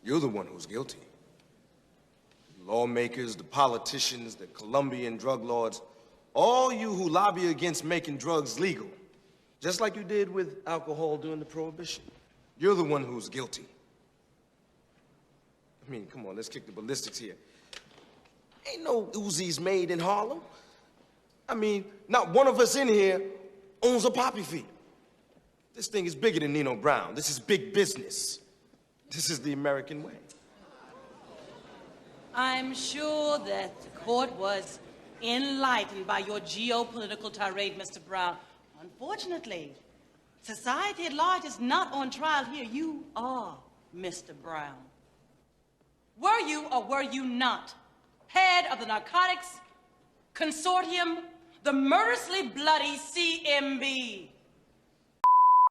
You're the one who's guilty. The lawmakers, the politicians, the Colombian drug lords, all you who lobby against making drugs legal, just like you did with alcohol during the Prohibition. You're the one who's guilty. I mean, come on, let's kick the ballistics here. Ain't no Uzis made in Harlem. I mean, not one of us in here owns a poppy field. This thing is bigger than Nino Brown. This is big business. This is the American way. I'm sure that the court was enlightened by your geopolitical tirade, Mr. Brown. Unfortunately, society at large is not on trial here. You are Mr. Brown. Were you or were you not head of the Narcotics Consortium, the murderously bloody CMB?